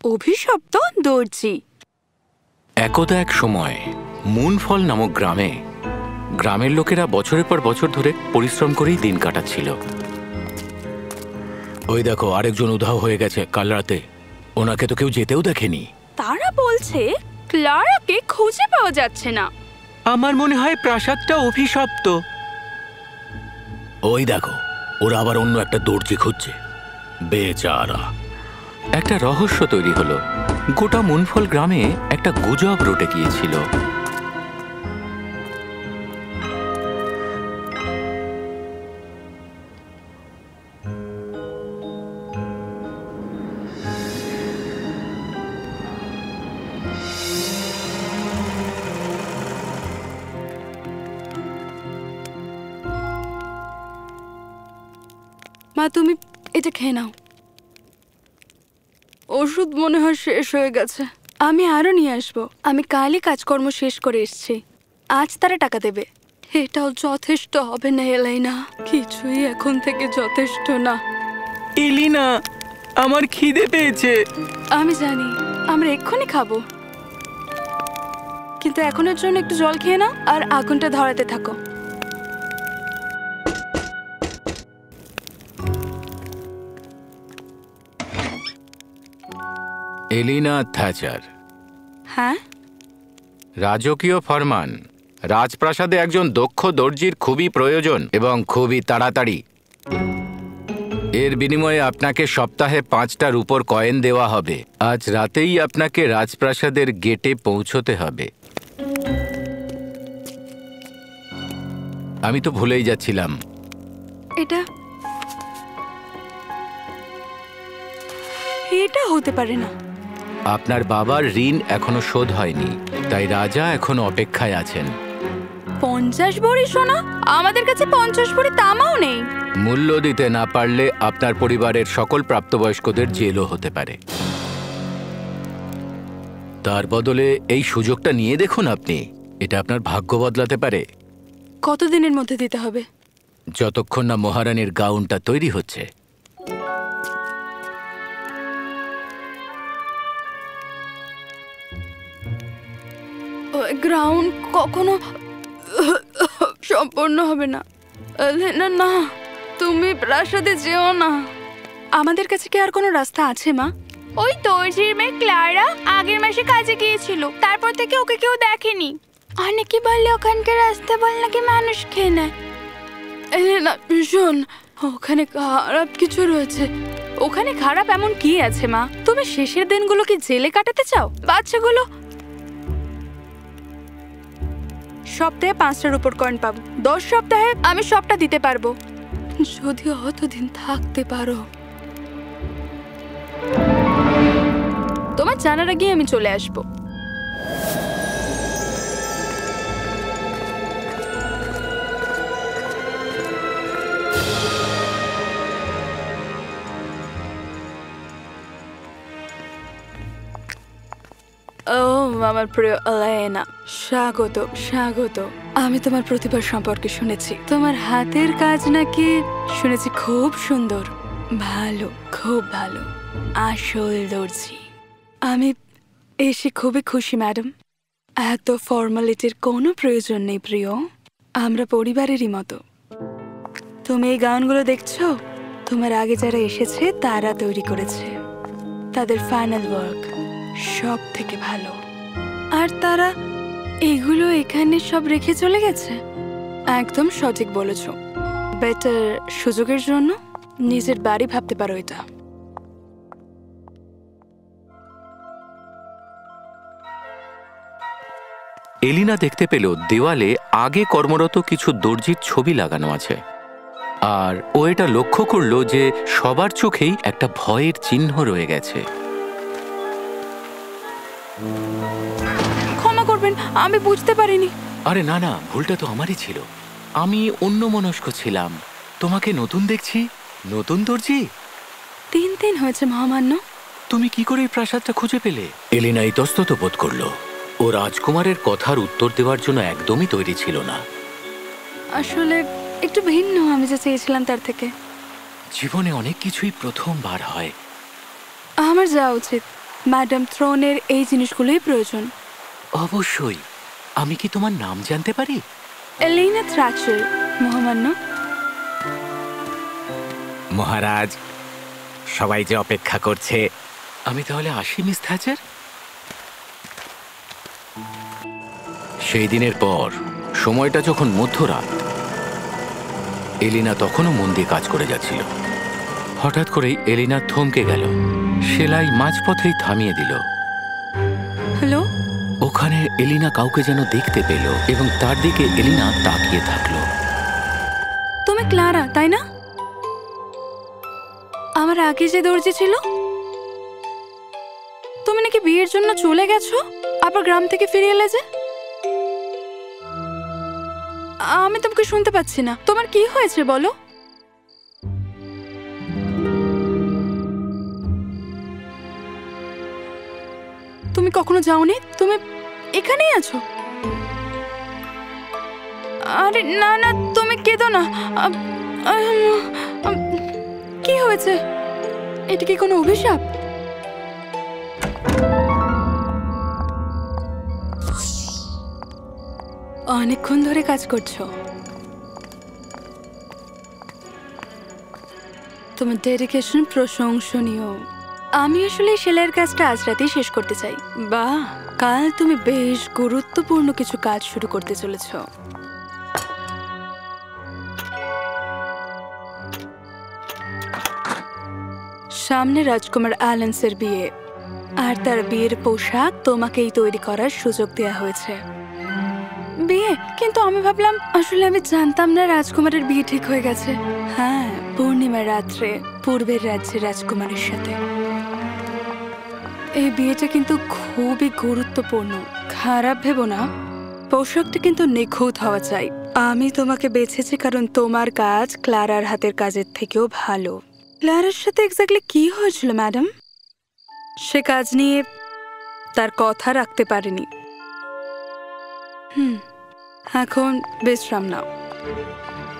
অভিশপ্ত দর্জি। একদা এক সময় মুনফল নামক গ্রামে গ্রামের লোকেরা বছরের পর বছর ধরে পরিশ্রম করেই দিন কাটাচ্ছিল। ওই দেখো, আরেকজন উধাও হয়ে গেছে কাল রাতে। ওনাকে তো কেউ যেতেও দেখেনি। তারা বলছে ক্লারাকে খুঁজে পাওয়া যাচ্ছে না। আমার মনে হয় প্রাসাদটা অভিশপ্ত। ওই দেখো, ওরা আবার অন্য একটা দর্জি খুঁজছে। বেচারা। একটা রহস্য তৈরি হলো। গোটা মুনফল গ্রামে একটা গুজব রটে গিয়েছিল। মা, তুমি এটা খেয়ে নাও। ওষুধ মনে হয় শেষ হয়ে গেছে। আমি আরো নিয়ে আসবো। আমি কালই কাজকর্ম শেষ করে এসেছি। আজ তারা টাকা দেবে। এটাও যথেষ্ট হবে না এলাইনা। কিছুই এখন থেকে যথেষ্ট না। এলিনা, আমার খিদে পেয়েছে। আমি জানি, আমরা এক্ষুনি খাবো, কিন্তু এখনের জন্য একটু জল খেয়ে নাও আর আগুনটা ধরাতে থাকো। এলিনা থ্যাচার। হ্যাঁ, রাজকীয় ফরমান। রাজপ্রাসাদে একজন দক্ষ দর্জির খুবই প্রয়োজন এবং খুবই তাড়াতাড়ি। এর বিনিময়ে আপনাকে সপ্তাহে 5টা রূপোর কয়েন দেওয়া হবে। আজ রাতেই আপনাকে রাজপ্রাসাদের গেটে পৌঁছতে হবে। আমি তো ভুলেই যাচ্ছিলাম। এটা এটা হতে পারে না। আপনার বাবার ঋণ এখনো শোধ হয়নি, তাই রাজা এখনো অপেক্ষায় আছেন। 50 ভরি সোনা? আমাদের কাছে 50 ভরি তামাও নেই। মূল্য দিতে না পারলে আপনার পরিবারের সকল প্রাপ্তবয়স্কদের জেলও হতে পারে। তার বদলে এই সুযোগটা নিয়ে দেখুন আপনি। এটা আপনার ভাগ্য বদলাতে পারে। কতদিনের মধ্যে দিতে হবে? যতক্ষণ না মহারানীর গাউনটা তৈরি হচ্ছে। গ্রাউন্ড কখনো সম্পূর্ণ হবে না। না না, তুমি প্রাসাদে যেও না। আমাদের কাছে কি আর কোনো রাস্তা আছে মা? ওই দর্জির মেয়ে ক্লারা আগের মাসে কাজে গিয়েছিল, তারপর থেকে ওকে কেউ দেখেনি। অনেকে বললে ওখানকার রাস্তা বল নাকি মানুষ খেয়ে নেয়। না শোন, ওখানে খারাপ কিছু রয়েছে। ওখানে খারাপ এমন কি আছে মা? তুমি শেষের দিনগুলো কি জেলে কাটাতে চাও? বাচ্চাগুলো সপ্তাহে 5টার উপর কয়েন পাবো। 10 সপ্তাহে আমি সবটা দিতে পারবো, যদি অতদিন থাকতে পারো। তোমার জানার আগে আমি চলে আসবো। ও আমার প্রিয় এলাইনা, স্বাগত স্বাগত। আমি তোমার প্রতিভা সম্পর্কে শুনেছি। তোমার হাতের কাজ নাকি শুনেছি খুব সুন্দর। ভালো, খুব ভালো। আসল দর্জি। আমি এসে খুবই খুশি ম্যাডাম। এত ফর্মালিটির কোনো প্রয়োজন নেই প্রিয়। আমরা পরিবারেরই মতো। তুমি এই গাউনগুলো দেখছো? তোমার আগে যারা এসেছে তারা তৈরি করেছে। তাদের ফাইনাল ওয়ার্ক সব থেকে ভালো। আর তারা এগুলো এখানে সব রেখে চলে গেছে। একদম সঠিক বলেছ। বেটার সুযোগের জন্য নিজের বাড়ি ভাবতে পারো এটা। এলিনা দেখতে পেল দেওয়ালে আগে কর্মরত কিছু দর্জির ছবি লাগানো আছে। আর ও এটা লক্ষ্য করল যে সবার চোখেই একটা ভয়ের চিহ্ন রয়ে গেছে। ক্ষমা করবেন, আমি বুঝতে পারিনি। আরে না না, ভুলটা তো আমারই ছিল। আমি অন্যমনস্ক ছিলাম। তোমাকে নতুন দেখছি। নতুন দর্জি? 3 দিন হয়েছে মহামান্য। তুমি কি করে এই প্রাসাদটা খুঁজে পেলে? এলিনা ইতস্তত বোধ করল। ও রাজকুমারের কথার উত্তর দেওয়ার জন্য একদমই তৈরি ছিল না। আসলে একটু ভিন্ন আমি যা চেয়েছিলাম তার থেকে। জীবনে অনেক কিছুই প্রথমবার হয়। আমার যাওয়া উচিত। ম্যাডাম থ্রোনের এই জিনিসগুলোই প্রয়োজন। অবশ্যই। আমি কি তোমার নাম জানতে পারি? এলিনা থ্র্যাচার, মহামান্য। মহারাজ, সবাই যে অপেক্ষা করছে। আমি তাহলে আসি, মিস থ্যাচার। সেই দিনের পর সময়টা যখন মধ্যরাত, এলিনা তখনও মন দিয়ে কাজ করে যাচ্ছিল। হঠাৎ করেই এলিনা থমকে গেল। সেলাই মাঝপথেই থামিয়ে দিল। হ্যালো, ওখানে এলিনা কাউকে যেন দেখতে পেল এবং তার দিকে এলিনা তাকিয়ে থাকলো। তুমি ক্লারা, তাই না? আমার আগে যে দর্জি ছিল। তুমি নাকি বিয়ের জন্য চলে গেছো, আবার গ্রাম থেকে ফিরে এলে যে? আমি তোমাকে শুনতে পাচ্ছি না। তোমার কি হয়েছে বলো? তুমি কখনো যাওনি? তুমি এখানেই আছো? আরে না না, তুমি কেঁদো না। কি হয়েছে? এটা কি কোনো অভিশাপ? অনেকক্ষণ ধরে কাজ করছো। তোমার ডেডিকেশন প্রশংসনীয়। আমি আসলে সেলাইয়ের কাজটা আজ রাতেই শেষ করতে চাই। বাহ, কাল তুমি বেশ গুরুত্বপূর্ণ কিছু কাজ শুরু করতে চলেছ। সামনে রাজকুমার অ্যালেন্সের বিয়ে, আর তার বিয়ের পোশাক তোমাকেই তৈরি করার সুযোগ দেওয়া হয়েছে। বিয়ে? কিন্তু আমি ভাবলাম, আসলে আমি জানতাম না রাজকুমারের বিয়ে ঠিক হয়ে গেছে। হ্যাঁ, পূর্ণিমার রাত্রে পূর্বের রাজ্যের রাজকুমারের সাথে। এই বিয়েটা কিন্তু খুবই গুরুত্বপূর্ণ। খারাপ ভেবো না, পোশাকটা কিন্তু নিখুঁত হওয়া চাই। আমি তোমাকে বেছেছি কারণ তোমার কাজ ক্লারার হাতের কাজের থেকেও ভালো। ক্লারার সাথে এক্স্যাক্টলি কি হয়েছিল ম্যাডাম? সে কাজ নিয়ে তার কথা রাখতে পারেনি। এখন বিশ্রাম নাও।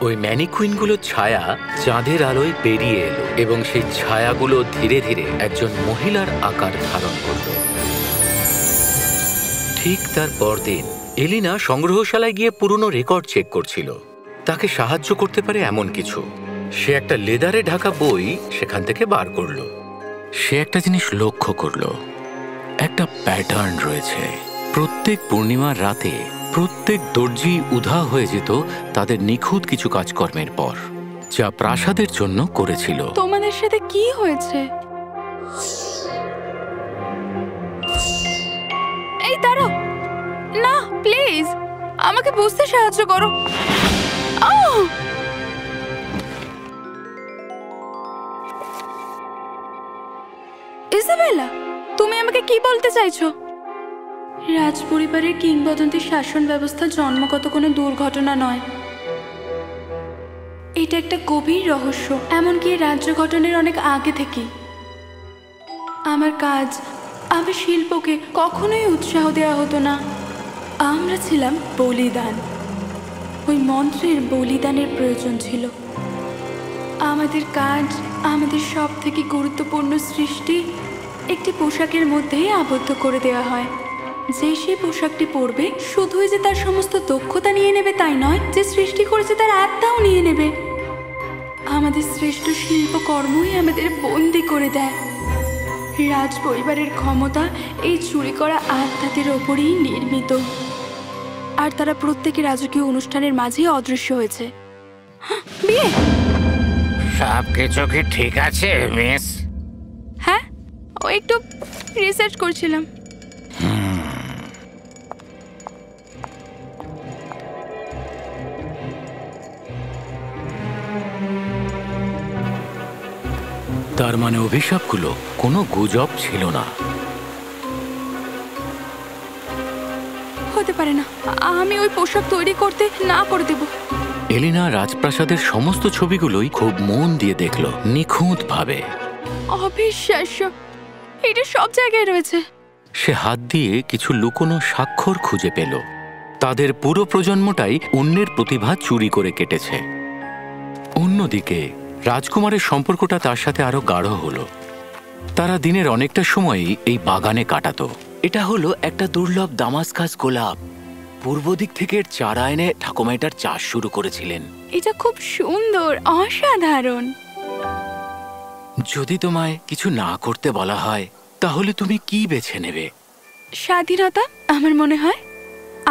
ওই ম্যানিকুইনগুলোর ছায়া চাঁদের আলোয় বেরিয়ে এলো এবং সেই ছায়াগুলো ধীরে ধীরে একজন মহিলার আকার ধারণ করল। ঠিক তার পরদিন এলিনা সংগ্রহশালায় গিয়ে পুরনো রেকর্ড চেক করছিল। তাকে সাহায্য করতে পারে এমন কিছু। সে একটা লেদারে ঢাকা বই সেখান থেকে বার করলো। সে একটা জিনিস লক্ষ্য করলো, একটা প্যাটার্ন রয়েছে। প্রত্যেক পূর্ণিমার রাতে প্রত্যেক দর্জি উধাও হয়ে যেত তাদের নিখুঁত কিছু কাজকর্মের পর, যা প্রাসাদের জন্য করেছিল। তোমাদের সাথে কি হয়েছে? এই দাঁড়াও না, প্লিজ আমাকে বুঝতে সাহায্য করো। ইসাবেলা, তুমি আমাকে কি বলতে চাইছো? রাজ পরিবারের কিংবদন্তি শাসন ব্যবস্থা জন্মগত কোনো দুর্ঘটনা নয়। এটা একটা গভীর রহস্য, এমনকি রাজ্য গঠনের অনেক আগে থেকে। আমার কাজ, আমার শিল্পকে কখনোই উৎসাহ দেওয়া হতো না। আমরা ছিলাম বলিদান। ওই মন্ত্রের বলিদানের প্রয়োজন ছিল। আমাদের কাজ, আমাদের সব থেকে গুরুত্বপূর্ণ সৃষ্টি একটি পোশাকের মধ্যেই আবদ্ধ করে দেওয়া হয়। যে সেই পোশাকটি পরবে শুধুই যে তার সমস্ত দক্ষতা নিয়ে নেবে তাই নয়, যে সৃষ্টি করেছে তার আত্মাও নিয়ে নেবে। আমাদের শ্রেষ্ঠ শিল্পকর্মই আমাদের বন্দি করে দেয়। রাজ পরিবারের ক্ষমতা এই চুরি করা আত্মাদের ওপরেই নির্মিত, আর তারা প্রত্যেকে রাজকীয় অনুষ্ঠানের মাঝেই অদৃশ্য হয়েছে। বিয়ে? সব কিছু কি ঠিক আছে মিস? হ্যাঁ, ও একটু রিসার্চ করছিলাম। তার মানে অভিশাপগুলো কোনো গুজব ছিল না। হতে পারে না, আমি ওই পোশাক তৈরি করতে না করে দেব। এলিনা রাজপ্রাসাদের সমস্ত ছবিগুলোই খুব মন দিয়ে দেখল, নিখুঁত ভাবে। অবিশ্বাস্য, এটা সব জায়গায় রয়েছে। সে হাত দিয়ে কিছু লুকোনো স্বাক্ষর খুঁজে পেল। তাদের পুরো প্রজন্মটাই অন্যের প্রতিভা চুরি করে কেটেছে। অন্যদিকে রাজকুমারের সম্পর্কটা তার সাথে আরো গাঢ় হলো। তারা দিনের অনেকটা সময়ই এই বাগানে কাটাতো। এটা হলো একটা দুর্লভ দামাস্কাস গোলাপ। পূর্ব দিক থেকে এর চারা এনে ঠাকুমা এটার চাষ শুরু করেছিলেন। এটা খুব সুন্দর, অসাধারণ। যদি তোমায় কিছু না করতে বলা হয় তাহলে তুমি কি বেছে নেবে? স্বাধীনতা। আমার মনে হয়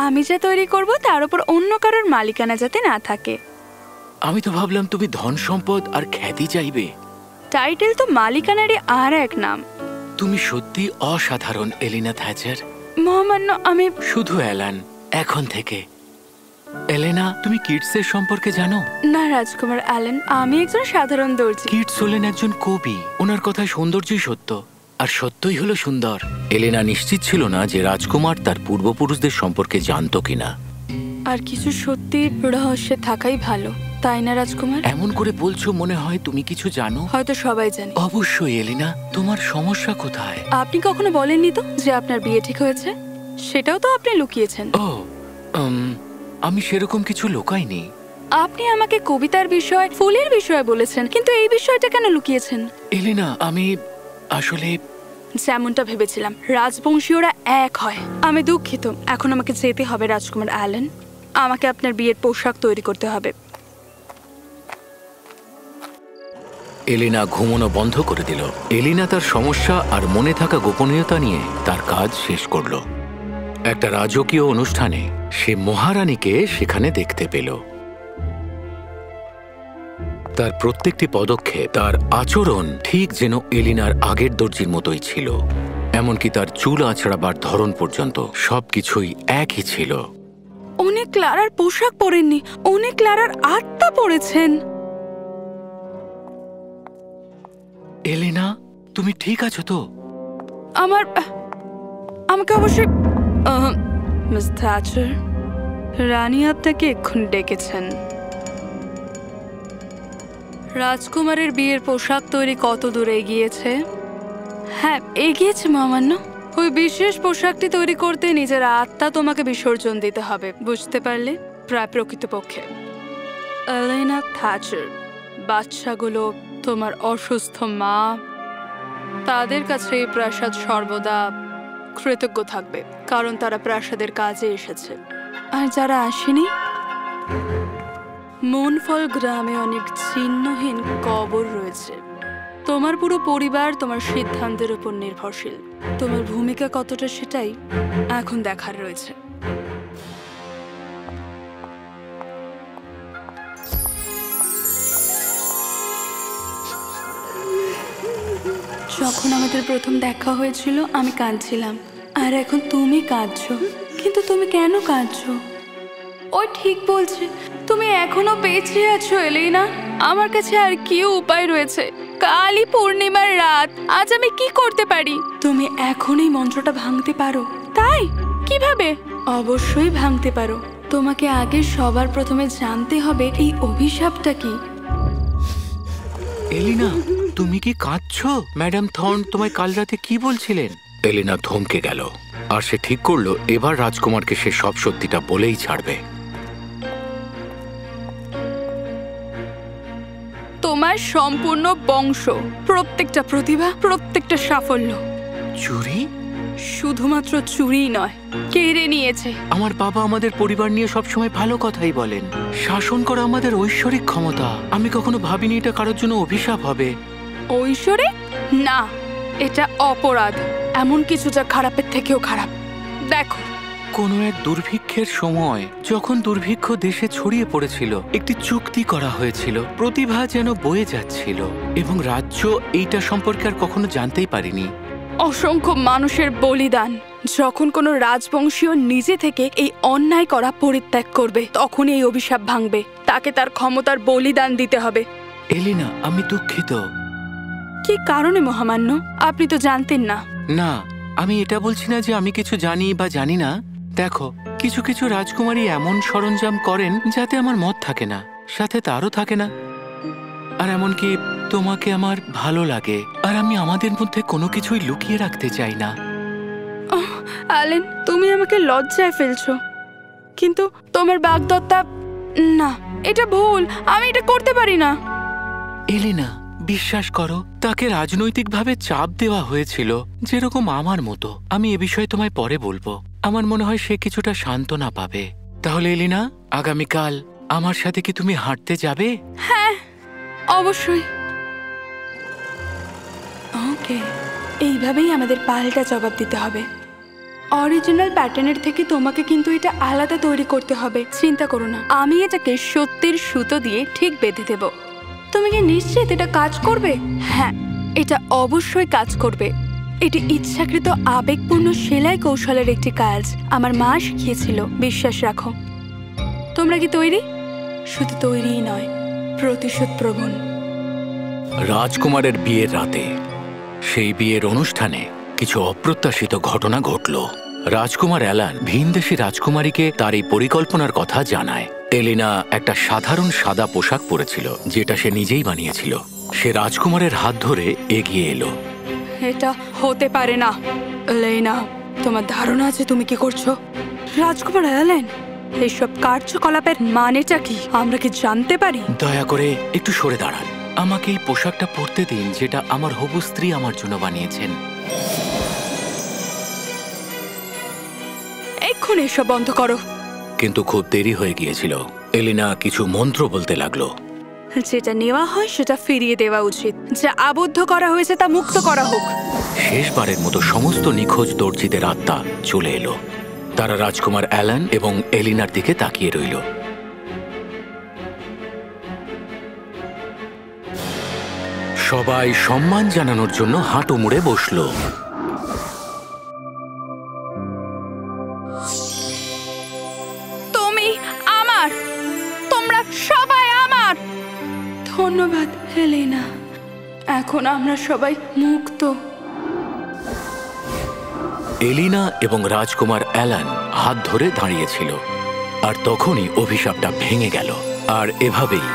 আমি যা তৈরি করব তার উপর অন্য কারোর মালিকানা যাতে না থাকে। আমি তো ভাবলাম তুমি ধন সম্পদ আর খ্যাতি চাইবে। টাইটেল তো মালিকানারই আর এক নাম। তুমি সত্যি অসাধারণ এলিনা থ্যাচার। মহামান্য, আমি শুধু অ্যালান এখন থেকে। এলেনা, তুমি কিডসের সম্পর্কে জানো? না রাজকুমার অ্যালেন, আমি একজন সাধারণ দর্জি। কিডস হলেন একজন কবি। ওনার কথায় সৌন্দর্যই সত্য, আর সত্যই হলো সুন্দর। এলেনা নিশ্চিত ছিল না যে রাজকুমার তার পূর্বপুরুষদের সম্পর্কে জানতো কিনা। আর কিছু সত্যি রহস্যে থাকাই ভালো, তাই না রাজকুমার? এমন করে বলছো মনে হয় তুমি কিছু জানো। হয়তো সবাই জানে। অবশ্যই এলিনা, তোমার সমস্যা কোথায়? আপনি কখনো বলেননি তো যে আপনার বিয়ে ঠিক হয়েছে? সেটাও তো আপনি লুকিয়েছেন। ও, আমি সেরকম কিছু লুকাইনি। আপনি আমাকে কবিতার বিষয়, ফুলের বিষয়ে বলেছেন, কিন্তু এই বিষয়টা কেন লুকিয়েছেন? এলিনা, আমি আসলে যেমনটা ভেবেছিলাম, রাজবংশীয়রা এক হয়। আমি দুঃখিত, এখন আমাকে যেতে হবে রাজকুমার অ্যালেন। আমাকে আপনার বিয়ের পোশাক তৈরি করতে হবে। এলিনা ঘুমোনো বন্ধ করে দিল। এলিনা তার সমস্যা আর মনে থাকা গোপনীয়তা নিয়ে তার কাজ শেষ করল। একটা রাজকীয় অনুষ্ঠানে সে মহারানীকে সেখানে দেখতে পেল। তার প্রত্যেকটি পদক্ষেপ, তার আচরণ ঠিক যেন এলিনার আগের দর্জির মতোই ছিল। এমনকি তার চুল আঁচড়াবার ধরন পর্যন্ত সবকিছুই একই ছিল। উনি ক্লারার পোশাক পরেননি, উনি ক্লারার আত্মা পরেছেন। এলিনা, তুমি ঠিক আছো তো? আমাকে অবশ্যই মিস থ্যাচার, রানী আপনাকে এক্ষুনি ডেকেছেন। রাজকুমারের বিয়ের পোশাক তৈরি কত দূরে এগিয়েছে? হ্যাঁ, এগিয়েছে মহামান্য। ওই বিশেষ পোশাকটি তৈরি করতে নিজের আত্মা তোমাকে বিসর্জন দিতে হবে, বুঝতে পারলে? প্রায় প্রকৃতপক্ষে এলেনা থ্যাচার, বাচ্চাগুলো, তোমার অসুস্থ মা, তাদের কাছে এই প্রাসাদ সর্বদা কৃতজ্ঞ থাকবে, কারণ তারা প্রাসাদের কাজে এসেছে। আর যারা আসেনি, মনফল গ্রামে অনেক চিহ্নহীন কবর রয়েছে। তোমার পুরো পরিবার তোমার সিদ্ধান্তের উপর নির্ভরশীল। তোমার ভূমিকা কতটা সেটাই এখন দেখার রয়েছে। যখন আমাদের প্রথম দেখা হয়েছিল আমি কাঁদছিলাম, আর এখন তুমি কাঁদছো। কিন্তু তুমি কেন কাঁদছো? ও ঠিক বলছে, তুমি এখনো বেঁচে আছো এলেনা। আমার কাছে আর কি উপায় রয়েছে? কালই পূর্ণিমার রাত, আজ আমি কি করতে পারি? তুমি এখনই মন্ত্রটা ভাঙতে পারো। তাই? কিভাবে? অবশ্যই ভাঙতে পারো। তোমাকে আগে সবার প্রথমে জানতে হবে এই অভিশাপটা কি। এলিনা, তুমি কি কাঁদছো? ম্যাডাম থর্ন তোমায় কাল রাতে কি বলছিলেন? এলিনা থমকে গেল, আর সে ঠিক করলো এবার রাজকুমারকে সে সব সত্যিটা বলেই ছাড়বে। তোমার সম্পূর্ণ বংশ, প্রত্যেকটা প্রতিভা, প্রত্যেকটা সাফল্য চুরি? শুধুমাত্র চুরি নয়, কেড়ে নিয়েছে। আমার বাবা আমাদের পরিবার নিয়ে সবসময় ভালো কথাই বলেন। শাসন করা আমাদের ঐশ্বরিক ক্ষমতা। আমি কখনো ভাবিনি এটা কারোর জন্য অভিশাপ হবে। ঐশ্বরিক? না, এটা অপরাধ, এমন কিছু যা খারাপের থেকেও খারাপ। দেখো, কোনো এক দুর্ভিক্ষের সময় যখন দুর্ভিক্ষ দেশে ছড়িয়ে পড়েছিল, একটি চুক্তি করা হয়েছিল। প্রতিভা যেন বয়ে যাচ্ছিল, এবং রাজ্য এইটা সম্পর্কে আর কখনো জানতেই পারিনি। অসংখ্য মানুষের বলিদান। যখন কোনো রাজবংশীয় নিজে থেকে এই অন্যায় করা পরিত্যাগ করবে, তখনই এই অভিশাপ ভাঙবে। তাকে তার ক্ষমতার বলিদান দিতে হবে। এলিনা, আমি দুঃখিত। কি কারণে মহামান্য? আপনি তো জানতেন না। না, আমি এটা বলছি না যে আমি কিছু জানি বা জানি না। দেখো, কিছু কিছু রাজকুমারী এমন সরঞ্জাম করেন যাতে আমার মত থাকে না, সাথে তারও থাকে না। আর এমনকি তোমাকে আমার ভালো লাগে, আর আমি আমাদের মধ্যে কোনো কিছুই লুকিয়ে রাখতে চাই না। অ্যালেন, তুমি আমাকে লজ্জায় ফেলছো। কিন্তু তোমার বাগদত্তা, না, এটা ভুল। আমি এটা করতে পারি না। এলিনা, বিশ্বাস করো, তাকে রাজনৈতিকভাবে চাপ দেওয়া হয়েছিল, যেরকম আমার মতো। আমি এ বিষয়ে তোমায় পরে বলবো। আমার মনে হয় সে কিছুটা সান্ত্বনা পাবে। তাহলে এলিনা, আগামীকাল আমার সাথে কি তুমি হাঁটতে যাবে? অবশ্যই। ওকে, এইভাবেই আমাদের পাল্টা জবাব দিতে হবে। অরিজিনাল প্যাটার্নের থেকে তোমাকে কিন্তু এটা আলাদা তৈরি করতে হবে। চিন্তা করো না, আমি এটাকে সত্যির সুতো দিয়ে ঠিক বেঁধে দেব। তুমি কি নিশ্চিত এটা কাজ করবে? হ্যাঁ, এটা অবশ্যই কাজ করবে। এটি ইচ্ছাকৃত আবেগপূর্ণ সেলাই কৌশলের একটি কাজ। আমার মা শিখিয়েছিল, বিশ্বাস রাখো। তোমরা কি তৈরি? শুধু তৈরিই নয়, প্রতিশোধ প্রবণ। রাজকুমারের বিয়ের রাতে, সেই বিয়ের অনুষ্ঠানে কিছু অপ্রত্যাশিত ঘটনা ঘটল। রাজকুমার অ্যালান ভিনদেশী রাজকুমারীকে তার এই পরিকল্পনার কথা জানায়। এলিনা একটা সাধারণ সাদা পোশাক পরেছিল, যেটা সে নিজেই বানিয়েছিল। সে রাজকুমারের হাত ধরে এগিয়ে এলো। এটা হতে পারে না। এলেনা, তোমার ধারণা আছে তুমি কি করছো? রাজকুমার অ্যালেন, এইসব কার্যকলাপের মানেটা কি আমরা কি জানতে পারি? দয়া করে একটু সরে দাঁড়ান। আমাকে এই পোশাকটা পরতে দিন, যেটা আমার হবু স্ত্রী আমার জন্য বানিয়েছেন। এক্ষুনি এসব বন্ধ করো। কিন্তু খুব দেরি হয়ে গিয়েছিল। এলিনা কিছু মন্ত্র বলতে লাগলো। যেটা নেওয়া হয় সেটা ফিরিয়ে দেওয়া উচিত। যা আবদ্ধ করা হয়েছে তা মুক্ত করা হোক। শেষবারের মতো সমস্ত নিখোঁজ দর্জিদের আত্মা চলে এলো। তারা রাজকুমার অ্যালান এবং এলিনার দিকে তাকিয়ে রইল। সবাই সম্মান জানানোর জন্য হাঁটু মুড়ে বসল। তুমি আমার, তোমরা সবাই আমার। ধন্যবাদ এলেনা, এখন আমরা সবাই মুক্ত। এলিনা এবং রাজকুমার অ্যালান হাত ধরে দাঁড়িয়েছিল, আর তখনই অভিশাপটা ভেঙে গেল। আর এভাবেই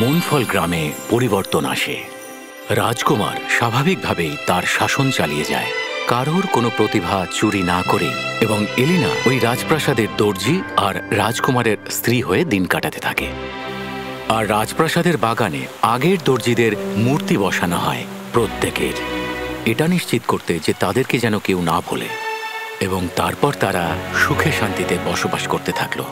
মুনফল গ্রামে পরিবর্তন আসে। রাজকুমার স্বাভাবিকভাবেই তার শাসন চালিয়ে যায়, কারোর কোনো প্রতিভা চুরি না করেই। এবং এলিনা ওই রাজপ্রাসাদের দর্জি আর রাজকুমারের স্ত্রী হয়ে দিন কাটাতে থাকে। আর রাজপ্রাসাদের বাগানে আগের দর্জিদের মূর্তি বসানো হয় প্রত্যেকের, এটা নিশ্চিত করতে যে তাদেরকে যেন কেউ না ভোলে। এবং তারপর তারা সুখে শান্তিতে বসবাস করতে থাকলো।